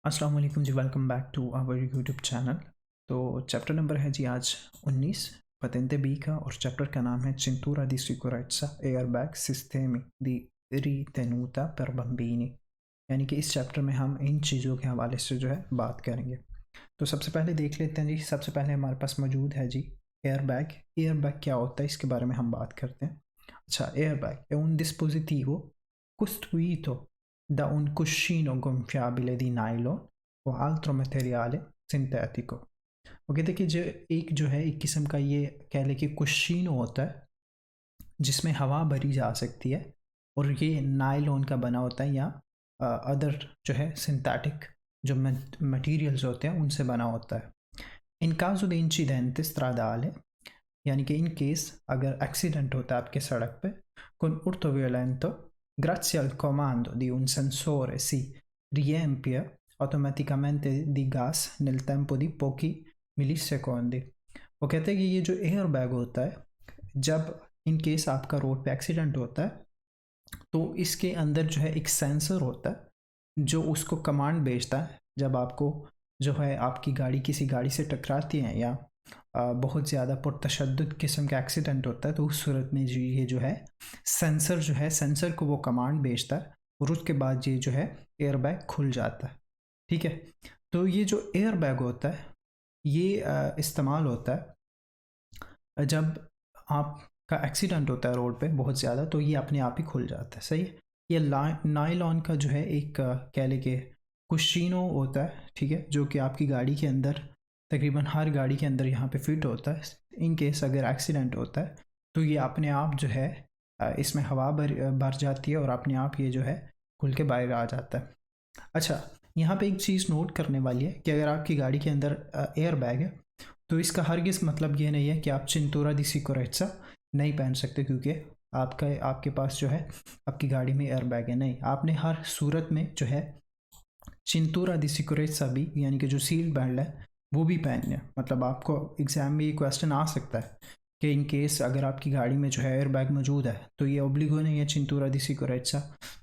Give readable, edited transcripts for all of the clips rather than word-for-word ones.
अस्सलाम वालेकुम जी, welcome back to our YouTube channel. तो चैप्टर नंबर है जी आज 19 patente बी का, और चैप्टर का नाम है cintura di sicurezza airbag sistemi di ritenuta per bambini। यानी कि इस चैप्टर में हम इन चीज़ों के हवाले से जो है बात करेंगे। तो सबसे पहले देख लेते हैं जी। सबसे पहले हमारे पास मौजूद है जी एयरबैग। एयरबैग क्या होता है इसके बारे में हम बात करते हैं। अच्छा, airbag è un dispositivo costruito da un cuscino gonfiabile di nylon o altro materiale सिंथेटिको। वो कहते हैं कि जो है एक किस्म का ये कह ले कि कुशीनो होता है जिसमें हवा भरी जा सकती है, और ये नायलॉन का बना होता है या अदर जो है सिंथेटिक जो मटेरियल्स होते हैं उनसे बना होता है। इन caso di incidente stradale, यानी कि इन केस अगर एक्सीडेंट होता है आपके सड़क पे, con urto violento, grazie al comando di un sensore si riempie automaticamente di gas nel tempo di pochi millisecondi। वो कहते हैं कि ये जो एयर बैग होता है, जब इन केस आपका रोड पे एक्सीडेंट होता है तो इसके अंदर जो है एक सेंसर होता है जो उसको कमांड भेजता है। जब आपको जो है आपकी गाड़ी किसी गाड़ी से टकराती है या बहुत ज़्यादा पुरतशद्दुद किस्म का एक्सीडेंट होता है, तो उस सूरत में ये जो है सेंसर को वो कमांड भेजता है, और उसके बाद ये जो है एयरबैग खुल जाता है। ठीक है। तो ये जो एयरबैग होता है ये इस्तेमाल होता है जब आपका एक्सीडेंट होता है रोड पे बहुत ज़्यादा, तो ये अपने आप ही खुल जाता है। सही है। ये नायलॉन का जो है एक कह ले के कुशीनो होता है, ठीक है, जो कि आपकी गाड़ी के अंदर तकरीबन हर गाड़ी के अंदर यहाँ पे फिट होता है। इन केस अगर एक्सीडेंट होता है तो ये अपने आप जो है इसमें हवा भर जाती है और अपने आप ये जो है खुल के बाहर आ जाता है। अच्छा, यहाँ पे एक चीज़ नोट करने वाली है कि अगर आपकी गाड़ी के अंदर एयर बैग है तो इसका हरगिज़ मतलब ये नहीं है कि आप चिंतूरा दी सिक्योरेट्सा नहीं पहन सकते क्योंकि आपके पास जो है आपकी गाड़ी में एयर बैग है। नहीं, आपने हर सूरत में जो है चिंतूरा दी सिक्योरेट्सा भी यानी कि जो सीट बेल्ट है वो भी पहननी है। मतलब आपको एग्ज़ाम में ये क्वेश्चन आ सकता है कि इन केस अगर आपकी गाड़ी में जो है एयर बैग मौजूद है तो ये ओब्लिगो नहीं है चिंतूरा दी सिक्योरेट्सा,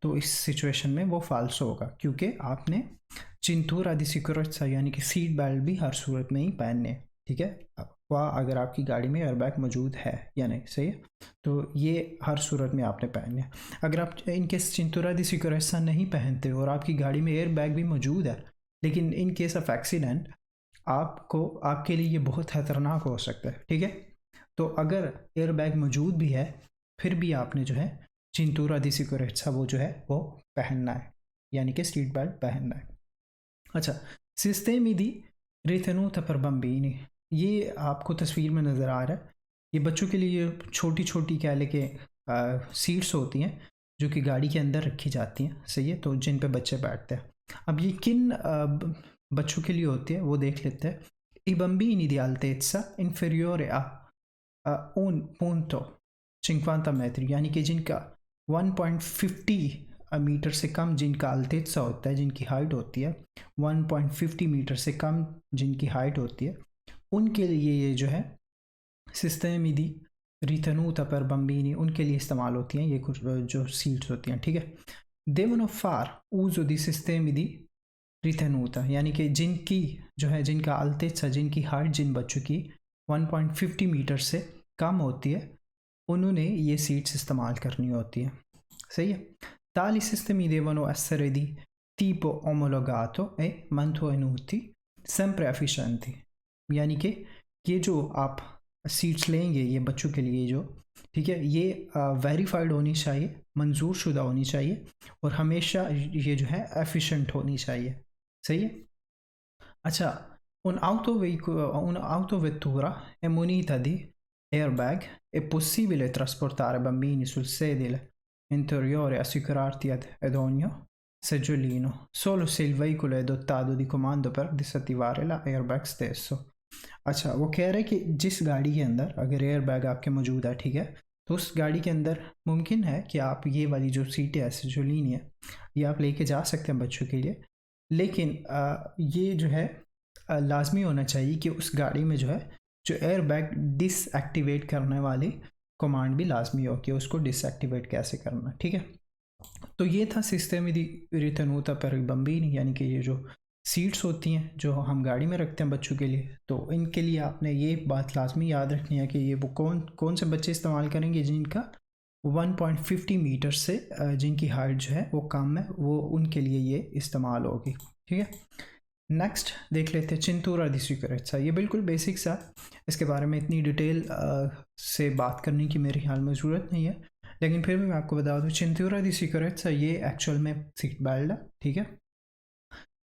तो इस सिचुएशन में वो फाल्स होगा क्योंकि आपने चिंतूरा दी सिक्योरेट्सा यानी कि सीट बेल्ट भी हर सूरत में ही पहनने है। ठीक है, वह अगर आपकी गाड़ी में एयरबैग मौजूद है या नहीं। सही है, तो ये हर सूरत में आपने पहनने है। अगर आप इनके चिंतूरा दी सिक्योरेट्सा नहीं पहनते और आपकी गाड़ी में एयरबैग भी मौजूद है, लेकिन इन केस ऑफ एक्सीडेंट आपके लिए ये बहुत खतरनाक हो सकता है। ठीक है, तो अगर एयरबैग मौजूद भी है फिर भी आपने जो है चिंतूरा दी सिक्योरेट्सा वो जो है वो पहनना है, यानी कि सीट बेल्ट पहनना है। अच्छा, सिस्टेमी दी रिटेनुta per bambini, ये आपको तस्वीर में नज़र आ रहा है। ये बच्चों के लिए छोटी छोटी कह लेके सीट्स होती हैं जो कि गाड़ी के अंदर रखी जाती हैं। सही है, तो जिन पे बच्चे बैठते हैं। अब ये किन बच्चों के लिए होती है वो देख लेते हैं। I bambini di altezza inferiore a 1.50 metri, यानी कि जिनका 1.50 मीटर से कम जिनका अल्तेत्सा होता है, जिनकी हाइट होती है 1.50 मीटर से कम जिनकी हाइट होती है, उनके लिए ये जो है सिस्टेमी दी रिटेनुta per bambini उनके लिए इस्तेमाल होती हैं ये कुछ जो सीट्स होती हैं। ठीक है, devono far uso di sistemi di रिटेनुta, यानी कि जिनकी जो है जिनका अल्तेत्सा जिनकी हाइट जिन बच्चों की 1.50 मीटर से कम होती है उन्होंने ये सीट्स इस्तेमाल करनी होती हैं। सही है। Tali sistemi devono essere di tipo omologato e mantenuti sempre efficienti, यानी कि ये जो आप सीट्स लेंगे ये बच्चों के लिए जो, ठीक है, ये वेरीफाइड होनी चाहिए, मंजूर शुदा होनी चाहिए, और हमेशा ये जो है एफिशिएंट होनी चाहिए। सही है। अच्छा, un'autovettura è munita di airbag, è possibile trasportare bambini sul sedile interiore e assicurarti ad ogni seggiolino, solo se il veicolo è dotato di comando per disattivare la airbag stesso। अच्छा, वो कह रहे हैं कि जिस गाड़ी के अंदर अगर एयर बैग आपके मौजूद है, ठीक है, तो उस गाड़ी के अंदर मुमकिन है कि आप ये वाली जो सीटें है जो लीनी है ये आप लेके जा सकते हैं बच्चों के लिए, लेकिन ये जो है लाजमी होना चाहिए कि उस गाड़ी में जो है जो एयर बैग डिसएक्टिवेट करने वाली कमांड भी लाजमी हो कि उसको डिसएक्टिवेट कैसे करना। ठीक है, तो ये था सिस्टम दी रिटेनुta per i bambini, यानी कि ये जो सीट्स होती हैं जो हम गाड़ी में रखते हैं बच्चों के लिए, तो इनके लिए आपने ये बात लाजमी याद रखनी है कि ये वो कौन कौन से बच्चे इस्तेमाल करेंगे जिनका 1.50 मीटर से जिनकी हाइट जो है वो कम है, वो उनके लिए ये इस्तेमाल होगी। ठीक है, नेक्स्ट देख लेते हैं चिंतूरा दी सिक्योरेट्सा। ये बिल्कुल बेसिक सा, इसके बारे में इतनी डिटेल से बात करने की मेरे ख्याल में ज़रूरत नहीं है, लेकिन फिर भी मैं आपको बता दूँ चिंतूरा दी सिक्योरेट्सा ये एक्चुअल में सीट बेल्ट है। ठीक है,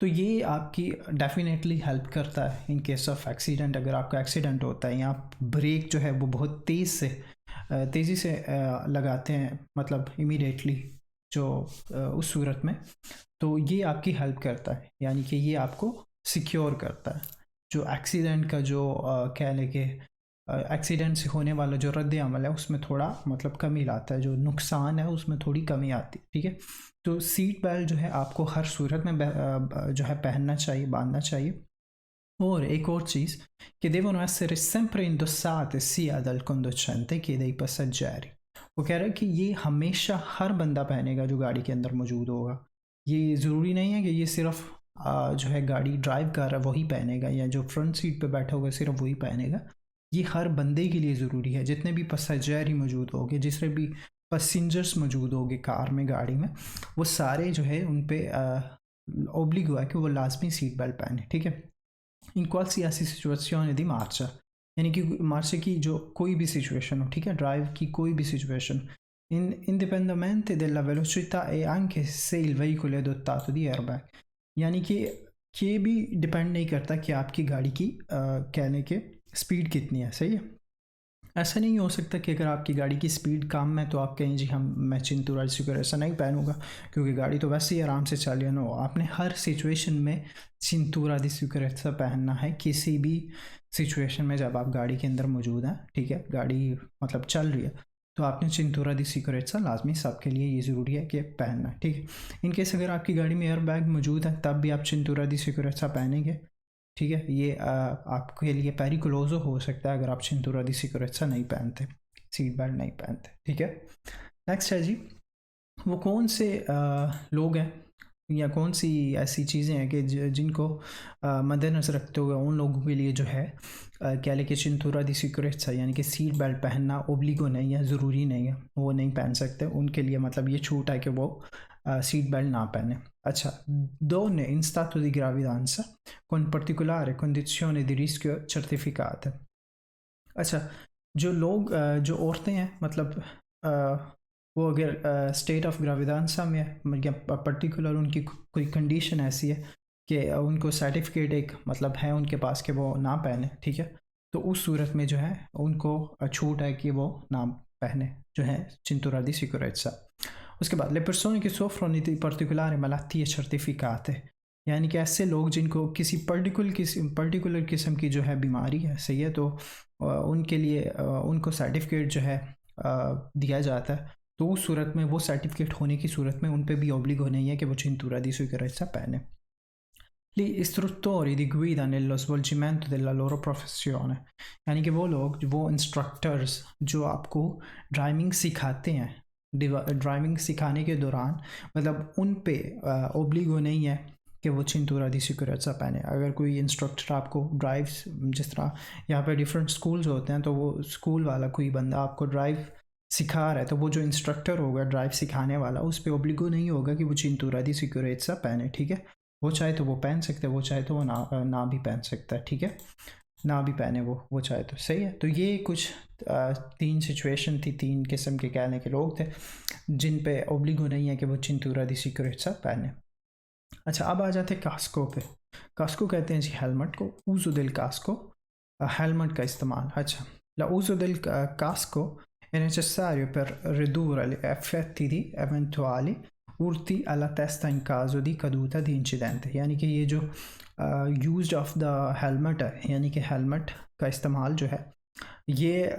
तो ये आपकी डेफिनेटली हेल्प करता है इन केस ऑफ एक्सीडेंट। अगर आपका एक्सीडेंट होता है या ब्रेक जो है वो बहुत तेज़ी से लगाते हैं, मतलब इमीडिएटली जो उस सूरत में, तो ये आपकी हेल्प करता है, यानी कि ये आपको सिक्योर करता है। जो एक्सीडेंट का जो कह लें कि एक्सीडेंट से होने वाला जो रद्द अमल है उसमें थोड़ा मतलब कमी लाता है, जो नुकसान है उसमें थोड़ी कमी आती है। ठीक है, तो सीट बेल्ट जो है आपको हर सूरत में जो है पहनना चाहिए, बांधना चाहिए। और एक और चीज़ कि devono essere sempre indossate sia dal conducente che dai passeggeri। वो कह रहा है कि ये हमेशा हर बंदा पहनेगा जो गाड़ी के अंदर मौजूद होगा। ये ज़रूरी नहीं है कि ये सिर्फ जो है गाड़ी ड्राइव कर रहा है वही पहनेगा, या जो फ्रंट सीट पे बैठा होगा सिर्फ वही पहनेगा। ये हर बंदे के लिए ज़रूरी है, जितने भी पैसेंजर ही मौजूद होंगे, जितने भी पैसेंजर्स मौजूद होंगे कार में, गाड़ी में, वो सारे जो है उन पर ओब्लिग हुआ है कि वो लाजमी सीट बेल्ट पहने। ठीक है, in qualsiasi situazione di marcia, यानी कि मार्चे की जो कोई भी सिचुएशन हो, ठीक है, ड्राइव की कोई भी situation, indipendentemente della velocità e anche se il veicolo è dotato di airbag, यानी कि ये भी डिपेंड नहीं करता कि आपकी गाड़ी की कहने के स्पीड कितनी है। सही है, ऐसा नहीं हो सकता कि अगर आपकी गाड़ी की स्पीड कम है तो आप कहें जी मैं चिंतूरा सिक्योर ऐसा नहीं पहनूंगा क्योंकि गाड़ी तो वैसे ही आराम से चल रही है। नो, आपने हर सिचुएशन में चिंतूरा दी सिक्योरेट्सा पहनना है, किसी भी सिचुएशन में जब आप गाड़ी के अंदर मौजूद हैं। ठीक है, गाड़ी मतलब चल रही है तो आपने चिंतूरा दी सिक्योरेट्सा लाजमी सबके लिए ये ज़रूरी है कि पहनना। ठीक है, इनकेस अगर आपकी गाड़ी में एयर बैग मौजूद है तब भी आप चिंतूरा दी सिक्योरेट्सा पहनेंगे। ठीक है, ये आपके लिए पेरिकुलोजो हो सकता है अगर आप चिंतूरा दी सिक्योरेट्सा नहीं पहनते, सीट बेल्ट नहीं पहनते। ठीक है, नेक्स्ट है जी, वो कौन से लोग हैं या कौन सी ऐसी चीज़ें हैं कि जिनको मद्देनज़र रखते हुए उन लोगों के लिए जो है क्या लेके चिंतूरा दी सिक्योरेट्सा यानी कि सीट बेल्ट पहनना ओब्लिगो नहीं है, ज़रूरी नहीं है, वो नहीं पहन सकते, उनके लिए मतलब ये छूट है कि वो सीट बेल्ट ना पहने। अच्छा, donne in stato di gravidanza con particolare condizione di rischio certificate। अच्छा, जो लोग जो औरतें हैं मतलब वो अगर स्टेट ऑफ ग्राविदांसा में है या पर्टिकुलर उनकी कोई कंडीशन ऐसी है कि उनको सर्टिफिकेट एक मतलब है उनके पास कि वो ना पहने। ठीक है, तो उस सूरत में जो है उनको छूट है कि वो ना पहने जो है cintura di sicurezza। उसके बाद le persone che soffrono di particolari malattie certificate, यानी कि ऐसे लोग जिनको किसी पर्टिकुलर किस्म की जो है बीमारी है, सही है, तो उनके लिए उनको सर्टिफिकेट जो है दिया जाता है। तो उस सूरत में वो सर्टिफिकेट होने की सूरत में उन पे भी ऑब्लिगो नहीं है कि वो cintura di sicurezza पहने। Gli istruttori di guida nello svolgimento della loro professione, यानी कि वो लोग, वो इंस्ट्रक्टर्स जो आपको ड्राइविंग सिखाते हैं, ड्राइविंग सिखाने के दौरान मतलब उन पे ओब्लिगो नहीं है कि वो cintura di sicurezza पहने। अगर कोई इंस्ट्रक्टर आपको ड्राइव, जिस तरह यहाँ पे डिफरेंट स्कूल्स होते हैं, तो वो स्कूल वाला कोई बंदा आपको ड्राइव सिखा रहा है तो वो जो इंस्ट्रक्टर होगा ड्राइव सिखाने वाला उस पर ओब्लिगो नहीं होगा कि वो cintura di sicurezza पहने। ठीक है, वो चाहे तो वो पहन सकते हैं, वो चाहे तो वो ना भी पहन सकता है। ठीक है, ना भी पहने वो चाहे तो। सही है, तो ये कुछ तीन सिचुएशन थी, तीन किस्म के कहने के लोग थे जिन पे ओब्लिगो नहीं है कि वो cintura di sicurezza पहने। अच्छा, अब आ जाते हैं कास्को पे। कास्को कहते हैं जी हेलमेट को, uso del casco, हेलमेट का इस्तेमाल। अच्छा, la uso del casco è necessario per ridurre gli effetti di eventuali urti alla testa in caso di caduta di incidente, यानी कि ये जो यूज ऑफ द हेलमेट है, यानी कि हेलमेट का इस्तेमाल जो है ये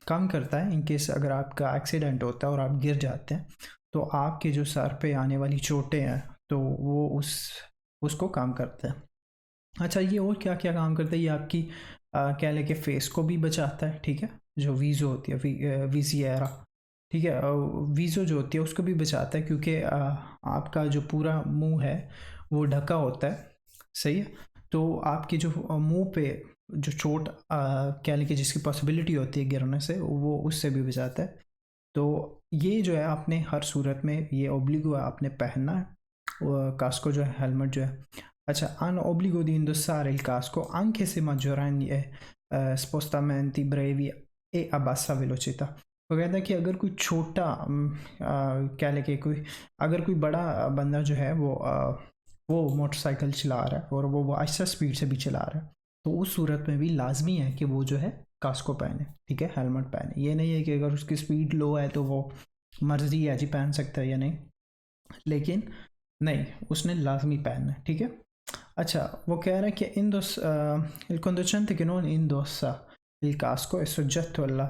कम करता है इन केस अगर आपका एक्सीडेंट होता है और आप गिर जाते हैं तो आपके जो सर पे आने वाली चोटें हैं तो वो उसको कम करते हैं। अच्छा, ये और क्या क्या काम करता है, ये आपकी कह लें कि फेस को भी बचाता है। ठीक है, जो वीज़ो होती है वीजिएरा, ठीक है, वीज़ो जो होती है उसको भी बचाता है क्योंकि आपका जो पूरा मुंह है वो ढका होता है सही है। तो आपकी जो मुंह पे जो चोट कह लें कि जिसकी पॉसिबिलिटी होती है गिरने से, वो उससे भी बचाता है। तो ये जो है आपने हर सूरत में ये ओब्लिगो आपने पहनना है, कास्को जो है, हेलमेट जो है। अच्छा, hanno obbligo di indossare il casco anche se maggiorenni e spostamenti brevi e a bassa velocità। वो कहता है कि अगर कोई छोटा कह लें कि कोई अगर कोई बड़ा बंदा जो है वो मोटरसाइकिल चला रहा है और वो अच्छा स्पीड से भी चला रहा है, तो उस सूरत में भी लाजमी है कि वो जो है कास्को पहने, ठीक है, हेलमेट पहने। ये नहीं है कि अगर उसकी स्पीड लो है तो वो मर्जी है जी पहन सकता है या नहीं, लेकिन नहीं, उसने लाजमी पहनना है, ठीक है। अच्छा, वो कह रहा है कि il conducente che non indossa il casco è soggetto alla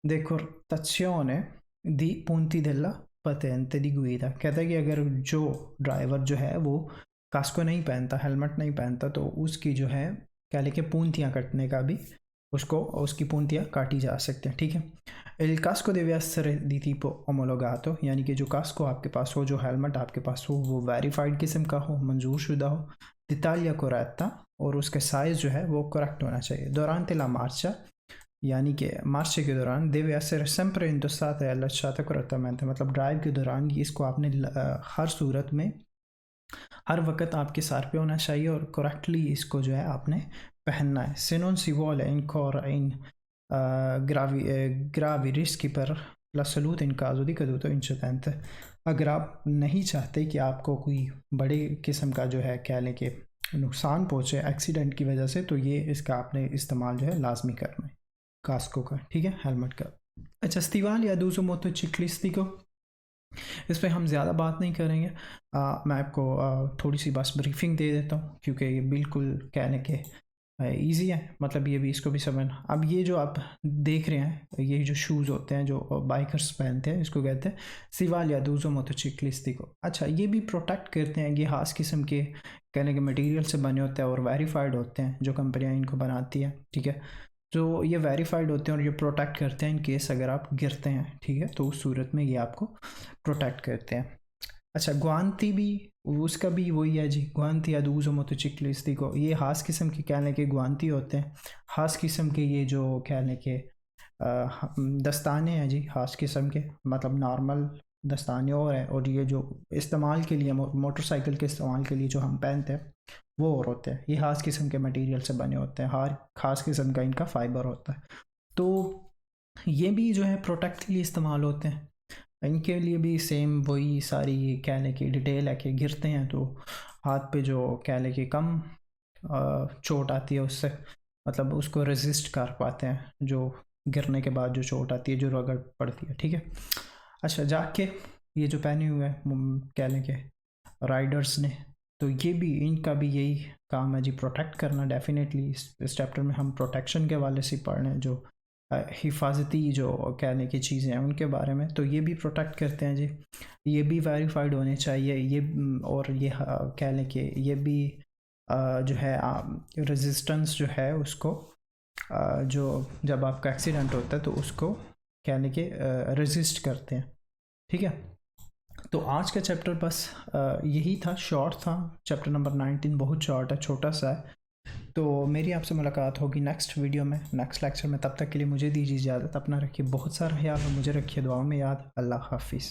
decurtazione di punti della patente di guida। कहता है कि अगर जो ड्राइवर जो है वो कास्को नहीं पहनता, हेलमेट नहीं पहनता, तो उसकी जो है कह लें कि पूंतियाँ कटने का भी उसकी पूंतियाँ काटी जा सकती हैं, ठीक है। Il casco deve essere di tipo omologato, यानी कि जो कास्को आपके पास हो, जो हेलमेट आपके पास हो, वो वेरीफाइड किस्म का हो, मंजूर शुदा हो, di taglia corretta, और उसका साइज़ जो है वो करेक्ट होना चाहिए। durante la marcia, यानी कि मार्चे के दौरान, deve essere sempre indossata e allacciata correttamente, मतलब ड्राइव के दौरान इसको आपने हर सूरत में हर वक्त आपके सर पे होना चाहिए और करेक्टली इसको जो है आपने पहनना है। Se non si vuole incorrere in gravi rischi per la salute in caso di caduta o incidente। अगर आप नहीं चाहते कि आपको कोई बड़े किस्म का जो है कह लें कि नुकसान पहुँचे एक्सीडेंट की वजह से, तो ये इसका आपने इस्तेमाल जो है लाजमी करना है कास्को का, ठीक है, हेलमेट का। अच्छा, स्टिवाली ad uso motociclistico, इस पर हम ज़्यादा बात नहीं करेंगे। मैं आपको थोड़ी सी बस ब्रीफिंग दे देता हूँ, क्योंकि ये बिल्कुल कहने के ईजी है, मतलब ये भी इसको भी समझना। अब ये जो आप देख रहे हैं, ये जो शूज़ होते हैं जो बाइकर्स पहनते हैं, इसको कहते हैं सिवालिया दूजो मोटोचिक्लिस्टिको। अच्छा, ये भी प्रोटेक्ट करते हैं, ये खास किस्म के कहने के मटेरियल से बने होते हैं और वेरीफाइड होते हैं जो कंपनियाँ इनको बनाती हैं, ठीक है। तो ये वेरीफाइड होते हैं और ये प्रोटेक्ट करते हैं इन केस अगर आप गिरते हैं, ठीक है, तो उस सूरत में ये आपको प्रोटेक्ट करते हैं। अच्छा, गुआंती भी उसका भी वही है जी, गुआंती अदूज़ो मोटोचिक्लिस्टिको, ये खास किस्म के कह लें कि गुआंती होते हैं, खास किस्म के ये जो कह लें कि दस्ताने हैं जी, खास किस्म के, मतलब नॉर्मल दस्ताने और हैं, और ये जो इस्तेमाल के लिए मोटरसाइकिल के इस्तेमाल के लिए जो हम पहनते हैं वो और होते हैं। ये खास किस्म के मटेरियल से बने होते हैं, हर खास किस्म का इनका फाइबर होता है। तो ये भी जो है प्रोटेक्ट के लिए इस्तेमाल होते हैं, इनके लिए भी सेम वही सारी कह लें कि डिटेल है कि गिरते हैं तो हाथ पे जो कह लें कि कम चोट आती है, उससे मतलब उसको रेजिस्ट कर पाते हैं जो गिरने के बाद जो चोट आती है, जो रगड़ पड़ती है, ठीक है। अच्छा, जाके ये जो पहने हुए हैं कह लें कि राइडर्स ने, तो ये भी इनका भी यही काम है जी, प्रोटेक्ट करना। डेफिनेटली इस चैप्टर में हम प्रोटेक्शन के हवाले से पढ़ रहे हैं, जो हिफाजती जो कहने की चीज़ें हैं उनके बारे में, तो ये भी प्रोटेक्ट करते हैं जी। ये भी वेरीफाइड होने चाहिए ये, और ये कह लें कि ये भी जो है रेजिस्टेंस जो है उसको जो जब आपका एक्सीडेंट होता है तो उसको कहने के रेजिस्ट करते हैं, ठीक है। तो आज का चैप्टर बस यही था, शॉर्ट था। चैप्टर नंबर 19 बहुत शॉर्ट है, छोटा सा है। तो मेरी आपसे मुलाकात होगी नेक्स्ट वीडियो में, नेक्स्ट लेक्चर में। तब तक के लिए मुझे दीजिए इजाज़त। अपना रखिए बहुत सारा ख्याल और मुझे रखिए दुआओं में याद। अल्लाह हाफिज़।